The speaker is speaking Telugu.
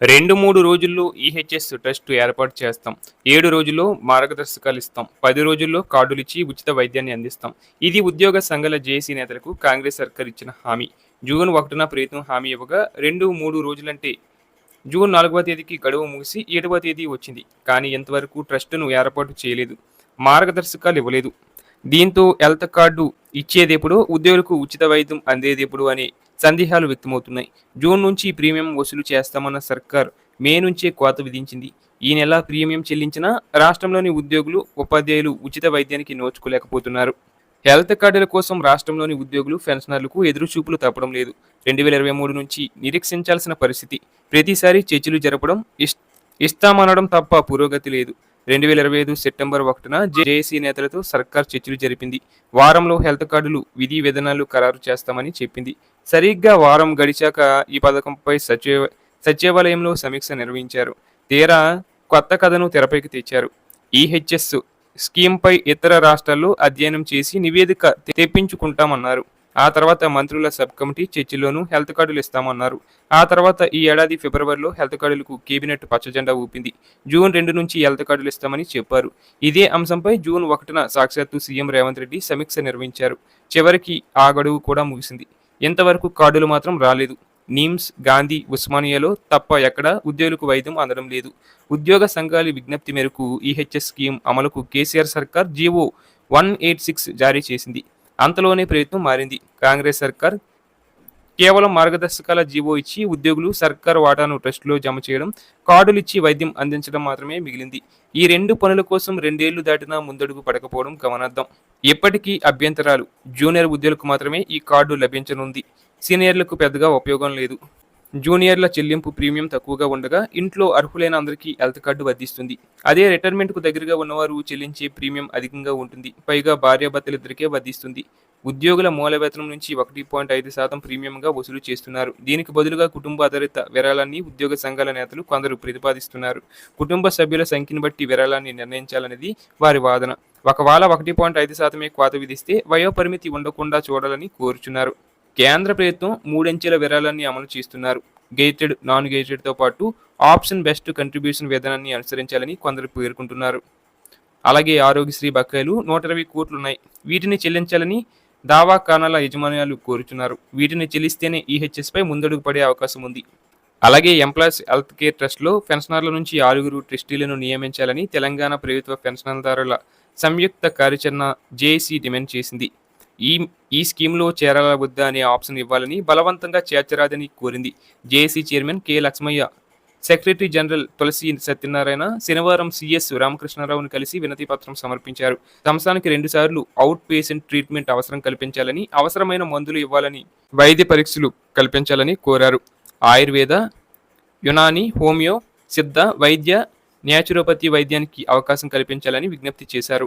2-3 రోజుల్లో ఈహెచ్ఎస్ ట్రస్ట్ ఏర్పాటు చేస్తాం. 7 రోజుల్లో మార్గదర్శకాలు ఇస్తాం. 10 రోజుల్లో కార్డులిచ్చి ఉచిత వైద్యాన్ని అందిస్తాం. ఇది ఉద్యోగ సంఘాల జేఏసీ నేతలకు కాంగ్రెస్ సర్కార్ ఇచ్చిన హామీ. జూన్ 1న ప్రభుత్వం హామీ ఇవ్వగా 2-3 రోజులంటే జూన్ 4వ తేదీకి గడువు ముగిసి 7వ తేదీ వచ్చింది. కానీ ఇంతవరకు ట్రస్టును ఏర్పాటు చేయలేదు. మార్గదర్శకాలు ఇవ్వలేదు. దీంతో హెల్త్ కార్డు ఇచ్చేదెప్పుడు, ఉద్యోగులకు ఉచిత వైద్యం అందేదెప్పుడు అనే సందేహాలు వ్యక్తమవుతున్నాయి. జూన్ నుంచి ప్రీమియం వసూలు చేస్తామన్న సర్కార్ మే నుంచే కోత విధించింది. ఈ నెల ప్రీమియం చెల్లించినా రాష్ట్రంలోని ఉద్యోగులు, ఉపాధ్యాయులు ఉచిత వైద్యానికి నోచుకోలేకపోతున్నారు. హెల్త్ కార్డుల కోసం రాష్ట్రంలోని ఉద్యోగులు, పెన్షనర్లకు ఎదురుచూపులు తప్పడం లేదు. 2023 నుంచి నిరీక్షించాల్సిన పరిస్థితి. ప్రతిసారి చర్చలు జరపడం, ఇస్తామనడం తప్ప పురోగతి లేదు. 2025 సెప్టెంబర్ 1న జేఏసీ నేతలతో సర్కార్ చర్చలు జరిపింది. వారంలో హెల్త్ కార్డులు విధి విధానాలు ఖరారు చేస్తామని చెప్పింది. సరిగ్గా వారం గడిచాక ఈ పథకంపై సచివాలయంలో సమీక్ష నిర్వహించారు. తీరా కొత్త కథను తెరపైకి తెచ్చారు. ఈహెచ్ఎస్ స్కీమ్పై ఇతర రాష్ట్రాల్లో అధ్యయనం చేసి నివేదిక తెప్పించుకుంటామన్నారు. ఆ తర్వాత మంత్రుల సబ్ కమిటీ చర్చల్లోనూ హెల్త్ కార్డులు ఇస్తామన్నారు. ఆ తర్వాత ఈ ఏడాది ఫిబ్రవరిలో హెల్త్ కార్డులకు కేబినెట్ పచ్చజెండా ఊపింది. జూన్ 2 నుంచి హెల్త్ కార్డులు ఇస్తామని చెప్పారు. ఇదే అంశంపై జూన్ 1న సాక్షాత్తు సీఎం రేవంత్ రెడ్డి సమీక్ష నిర్వహించారు. చివరికి ఆ గడువు కూడా ముగిసింది. ఇంతవరకు కార్డులు మాత్రం రాలేదు. నిమ్స్, గాంధీ, ఉస్మానియాలో తప్ప ఎక్కడా ఉద్యోగులకు వైద్యం అందడం లేదు. ఉద్యోగ సంఘాల విజ్ఞప్తి మేరకు ఈహెచ్ఎస్ స్కీమ్ అమలుకు కేసీఆర్ సర్కార్ జీవో 186 జారీ చేసింది. అంతలోనే ప్రభుత్వం మారింది. కాంగ్రెస్ సర్కార్ కేవలం మార్గదర్శకాల జీవో ఇచ్చి ఉద్యోగులు, సర్కార్ వాటాను ట్రస్టులో జమ చేయడం, కార్డులు ఇచ్చి వైద్యం అందించడం మాత్రమే మిగిలింది. ఈ 2 పనుల కోసం 2 ఏళ్లు దాటినా ముందడుగు పడకపోవడం గమనార్థం. ఇప్పటికీ అభ్యంతరాలు. జూనియర్ ఉద్యోగులకు మాత్రమే ఈ కార్డు లభించనుంది. సీనియర్లకు పెద్దగా ఉపయోగం లేదు. జూనియర్ల చెల్లింపు ప్రీమియం తక్కువగా ఉండగా ఇంట్లో అర్హులైన అందరికీ హెల్త్ కార్డు వర్తిస్తుంది. అదే రిటైర్మెంట్కు దగ్గరగా ఉన్నవారు చెల్లించే ప్రీమియం అధికంగా ఉంటుంది. పైగా భార్యాభర్తలిద్దరికే వర్తిస్తుంది. ఉద్యోగుల మూల వేతనం నుంచి 1.5% ప్రీమియంగా వసూలు చేస్తున్నారు. దీనికి బదులుగా కుటుంబ ఆధారిత విరాళాన్ని ఉద్యోగ సంఘాల నేతలు కొందరు ప్రతిపాదిస్తున్నారు. కుటుంబ సభ్యుల సంఖ్యను బట్టి విరాళాన్ని నిర్ణయించాలనేది వారి వాదన. ఒకవేళ 1.5% కోత విధిస్తే వయోపరిమితి ఉండకుండా చూడాలని కోరుచున్నారు. కేంద్ర ప్రభుత్వం 3 అంచెల విరాళాన్ని అమలు చేస్తున్నారు. గేటెడ్, నాన్ గేటెడ్తో పాటు ఆప్షన్ బెస్ట్ కంట్రిబ్యూషన్ విధానాన్ని అనుసరించాలని కొందరు పేర్కొంటున్నారు. అలాగే ఆరోగ్యశ్రీ బకాయిలు 120 కోట్లున్నాయి. వీటిని చెల్లించాలని దవాఖానాల యజమానులు కోరుతున్నారు. వీటిని చెల్లిస్తేనే ఈహెచ్ఎస్పై ముందడుగు పడే అవకాశం ఉంది. అలాగే ఎంప్లాయీస్ హెల్త్ కేర్ ట్రస్ట్లో పెన్షనర్ల నుంచి 6 ట్రస్టీలను నియమించాలని తెలంగాణ ప్రభుత్వ పెన్షనర్దారుల సంయుక్త కార్యాచరణ జేఏసీ డిమాండ్ చేసింది. ఈ స్కీమ్లో చేరాలా వద్దా అనే ఆప్షన్ ఇవ్వాలని, బలవంతంగా చేర్చరాదని కోరింది. JAC chairman K Lakshmaiah, secretary general Tulasi Satyanarayana శనివారం సీఎస్ రామకృష్ణారావును కలిసి వినతి పత్రం సమర్పించారు. సంవత్సరానికి 2 సార్లు అవుట్ పేషెంట్ ట్రీట్మెంట్ అవసరం కల్పించాలని, అవసరమైన మందులు ఇవ్వాలని, వైద్య పరీక్షలు కల్పించాలని కోరారు. ఆయుర్వేద, యునాని, హోమియో, సిద్ధ వైద్య, న్యాచురోపతి వైద్యానికి అవకాశం కల్పించాలని విజ్ఞప్తి చేశారు.